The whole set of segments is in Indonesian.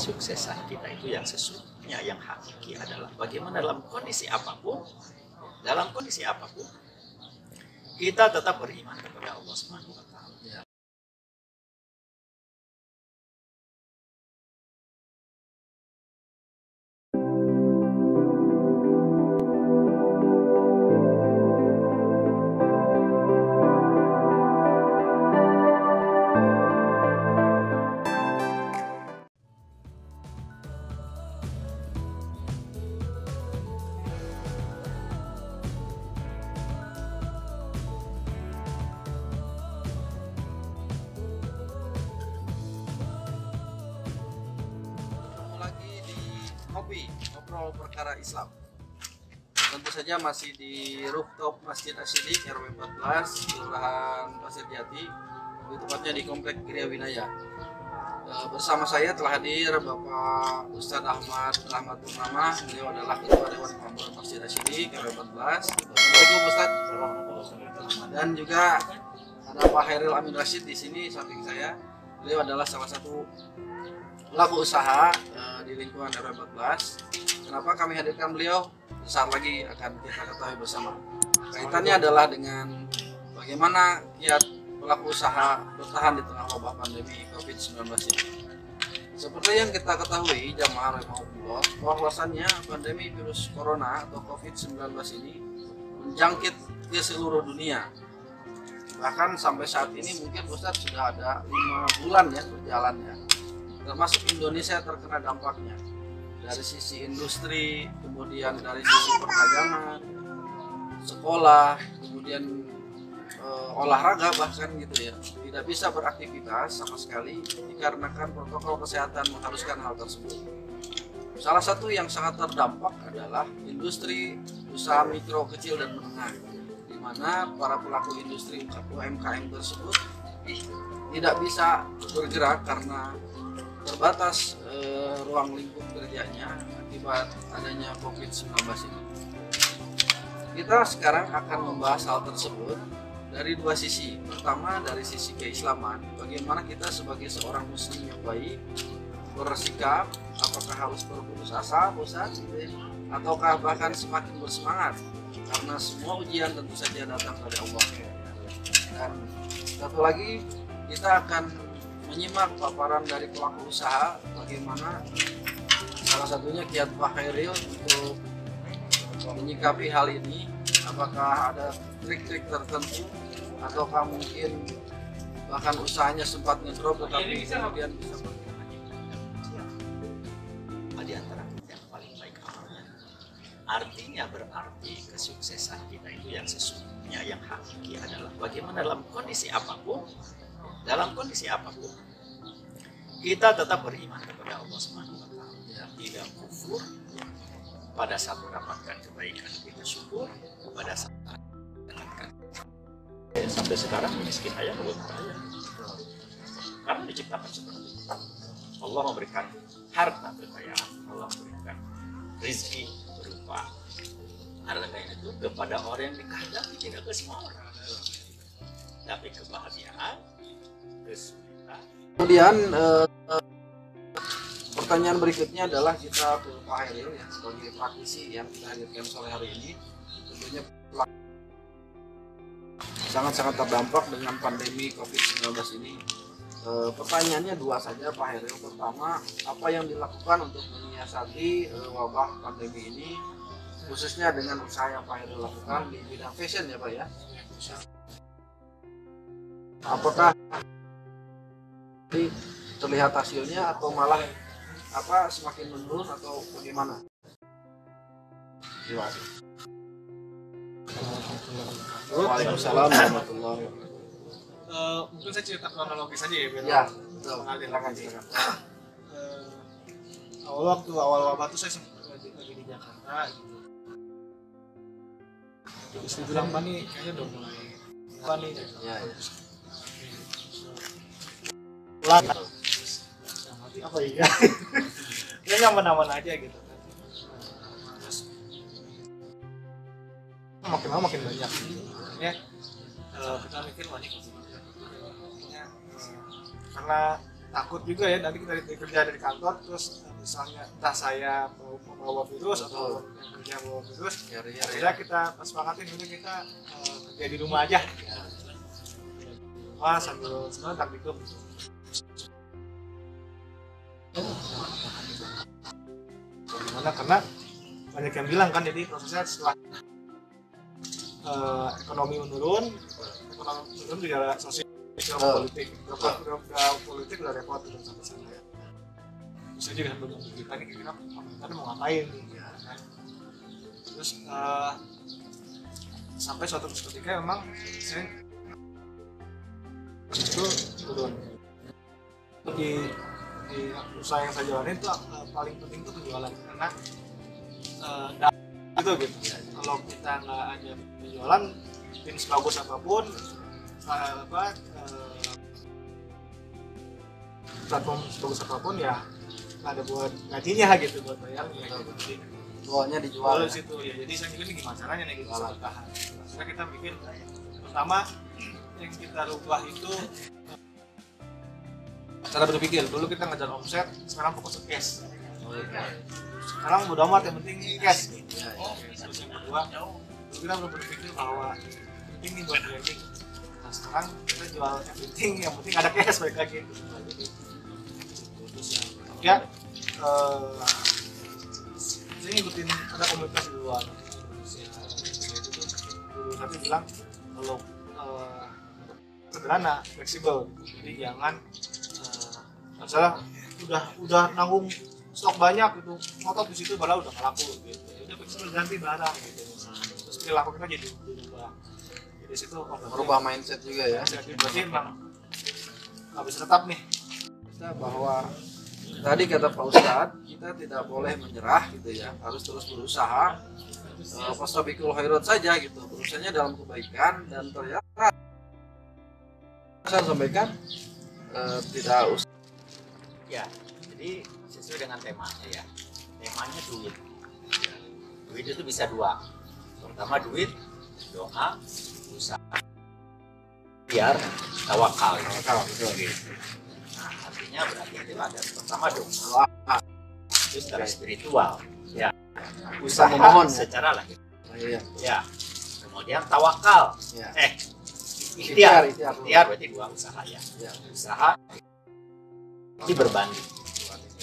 kesuksesan kita itu yang sesungguhnya, yang hakiki adalah bagaimana dalam kondisi apapun, kita tetap beriman kepada Allah Subhanahu wa taala. Ngobrol perkara Islam. Tentu saja masih di rooftop Masjid Asy-Syidik RW 14 Kelurahan Pasir Jati, lebih tepatnya di Komplek Gria Winaya. Bersama saya telah hadir Bapak Ustadz Ahmad Rahmatul Rahmah. Beliau adalah Ketua Dewan Pengurus Masjid Asy-Syidik RW 14. Assalamualaikum Ustadz. Dan juga ada Pak Hairil Amin Rashid di sini samping saya. Beliau adalah salah satu pelaku usaha di lingkungan RW 14. Kenapa kami hadirkan beliau? Besar lagi akan kita ketahui bersama. Kaitannya adalah dengan bagaimana kiat pelaku usaha bertahan di tengah wabah pandemi COVID-19 ini. Seperti yang kita ketahui, jamaah rahimahullah, bahwasannya pandemi virus corona atau COVID-19 ini menjangkit ke seluruh dunia. Bahkan sampai saat ini mungkin Ustadz sudah ada 5 bulan ya berjalannya. Termasuk Indonesia terkena dampaknya dari sisi industri, kemudian dari sisi perdagangan, sekolah, kemudian olahraga bahkan gitu ya, tidak bisa beraktivitas sama sekali dikarenakan protokol kesehatan mengharuskan hal tersebut. Salah satu yang sangat terdampak adalah industri usaha mikro, kecil dan menengah, di mana para pelaku industri UMKM tersebut tidak bisa bergerak karena terbatas ruang lingkup kerjanya akibat adanya COVID-19 ini. Kita sekarang akan membahas hal tersebut dari 2 sisi. Pertama dari sisi keislaman, bagaimana kita sebagai seorang muslim yang baik bersikap, apakah harus berputus asa, bosan, ataukah bahkan semakin bersemangat, karena semua ujian tentu saja datang dari Allah. Dan satu lagi, kita akan menyimak paparan dari pelaku usaha bagaimana salah satunya kiat Pak Hairil untuk menyikapi hal ini, apakah ada trik-trik tertentu ataukah mungkin bahkan usahanya sempat ngedrop tetapi kemudian bisa Di antara yang paling baik amalnya. Artinya berarti kesuksesan kita itu yang sesungguhnya, yang hakiki adalah bagaimana dalam kondisi apapun, kita tetap beriman kepada Allah Subhanahu wa taala. Tidak kufur. Pada saat mendapatkan kebaikan kita syukur, pada saat mendapatkan sampai sekarang miskin aja belum kaya. Karena diciptakan seperti itu. Allah memberikan harta kekayaan, Allah memberikan rezeki berupa harta itu kepada orang yang dikehendaki, tidak ke semua orang. Tapi kebahagiaan, kesulitan. Kemudian pertanyaan berikutnya adalah kita ke Pak Hairil ya, sebagai praktisi yang kita hadirkan sore hari ini, tentunya sangat-sangat terdampak dengan pandemi COVID-19 ini. Pertanyaannya 2 saja Pak Hairil. Pertama, apa yang dilakukan untuk menyiasati wabah pandemi ini, khususnya dengan usaha yang Pak Hairil lakukan di bidang fashion ya Pak ya? Apakah terlihat hasilnya atau malah semakin menurun atau bagaimana? Terima kasih. Waalaikumsalam warahmatullahi wabarakatuh. Mungkin saya cerita kronologis saja ya biar Ya, mengalir silakan. awal wabah itu saya sempat lagi di Jakarta gitu. Terus dibilang nih kayaknya udah mulai apa nih gitu. Ya. Pulang mati apa ya? Dia nyaman-nyaman aja gitu kan. Terus makin lama makin banyak. Ya kita mikir wah ini karena takut juga ya nanti kita kerja dari kantor terus misalnya entah saya membawa virus atau yang kerja membawa virus, akhirnya kita sepakatin dulu kita kerja di rumah aja, rumah sambil sebenarnya tak hidup gitu. Gimana karena banyak yang bilang kan, jadi prosesnya setelah ekonomi menurun juga sosial politik, politik udah repot sampai sana ya. Saya juga belum kita nih kira-kira pemerintah mau ngapain nih, ya, kan? Terus sampai suatu ketika memang saya itu turun di usaha yang saya jalanin itu paling penting itu penjualan karena gitu. Kalau kita nggak ada penjualan, tim sebagus apapun platform sebagus apapun ya nggak ada buat gajinya gitu, buat bayarnya gitu. Jadi Jualnya dijual di situ ya. Jadi saya mikir gimana caranya nih kita bisa bertahan. Karena kita bikin pertama yang kita rubah itu cara berpikir. Dulu kita ngejar omset, sekarang fokus ke cash. Sekarang bodo amat, yang penting cash gitu. Terus yang kedua, dulu kita belum berpikir bahwa penting nih buat branding. Nah sekarang kita jual everything, yang penting ada cash balik lagi. Jadi terus yang ketiga, saya ngikutin ada komunitas di luar Indonesia. Saya itu dulu tapi bilang kalau sederhana, fleksibel. Jadi jangan masalah udah nanggung stok banyak gitu, ngotot di situ padahal udah nggak laku gitu. Udah fleksibel, ganti barang gitu. Terus perilaku kita jadi berubah. Jadi situ merubah mindset juga ya. Jadi berarti emang nggak bisa tetap nih. Kita bahwa tadi kata Pak Ustadz, kita tidak boleh menyerah gitu ya, harus terus berusaha. Fastabiqul khairat saja gitu, berusahanya dalam kebaikan. Dan ternyata saya sampaikan tidak usah Ya, jadi sesuai dengan temanya ya. Temanya duit. Duit itu bisa dua. Pertama duit, doa, usaha, biar tawakal. Gitu. Nah, artinya berarti itu ada pertama doa, itu secara spiritual. Ya, usaha memohon secara lahir. Iya. Ya, kemudian tawakal. Ya. Ikhtiar Ikhtiar. berarti dua usaha ya. Ya. Usaha ini berbanding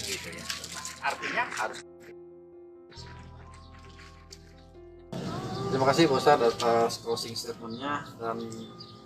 gitu ya. Artinya harus. Terima kasih Pak Ustadz atas closing statementnya, dan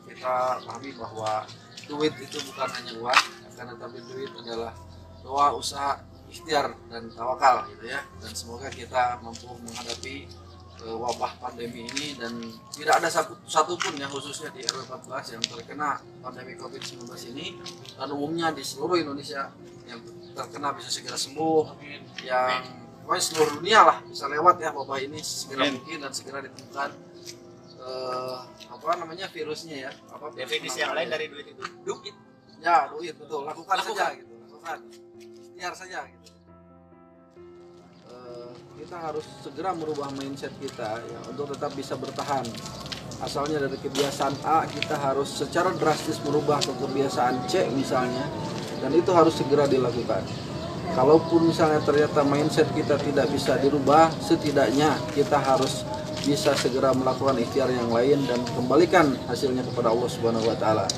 kita pahami bahwa duit itu bukan hanya uang, karena tapi duit adalah doa, usaha, ikhtiar, dan tawakal gitu ya. Dan semoga kita mampu menghadapi wabah pandemi ini, dan tidak ada satupun yang khususnya di RW 14 yang terkena pandemi COVID-19 ini, dan umumnya di seluruh Indonesia yang terkena bisa segera sembuh, yang pokoknya seluruh dunia lah bisa lewat ya wabah ini segera mungkin, dan segera ditemukan virusnya ya. Definisi yang lain dari duit itu duit. Ya, duit betul. Lakukan saja gitu. Lakukan. Ikhtiar saja gitu. Kita harus segera merubah mindset kita ya untuk tetap bisa bertahan. Asalnya dari kebiasaan A, kita harus secara drastis merubah ke kebiasaan C misalnya, dan itu harus segera dilakukan. Kalaupun misalnya ternyata mindset kita tidak bisa dirubah, setidaknya kita harus bisa segera melakukan ikhtiar yang lain dan kembalikan hasilnya kepada Allah Subhanahu wa taala.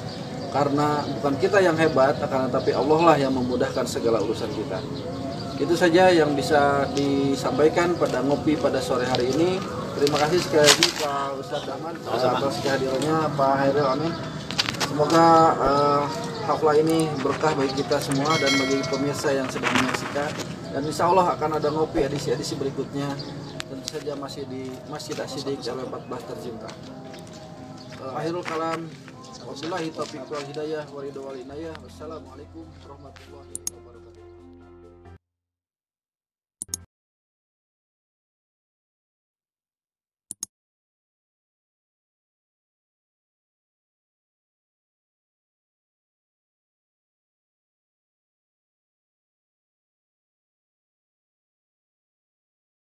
Karena bukan kita yang hebat, akan tetapi Allah lah yang memudahkan segala urusan kita. Itu saja yang bisa disampaikan pada ngopi pada sore hari ini. Terima kasih sekali lagi Pak Ustadz Ahmad atas kehadirannya, Pak Hairil, amin. Semoga haflah ini berkah bagi kita semua dan bagi pemirsa yang sedang menyaksikan. Dan insya Allah akan ada ngopi edisi-edisi berikutnya. Tentu saja masih di Masjid Asy-Syidik RW 14 tercinta. Akhirul kalam, wabillahi taufiq wal hidayah, wa ridha wal inayah. Wassalamualaikum warahmatullahi wabarakatuh.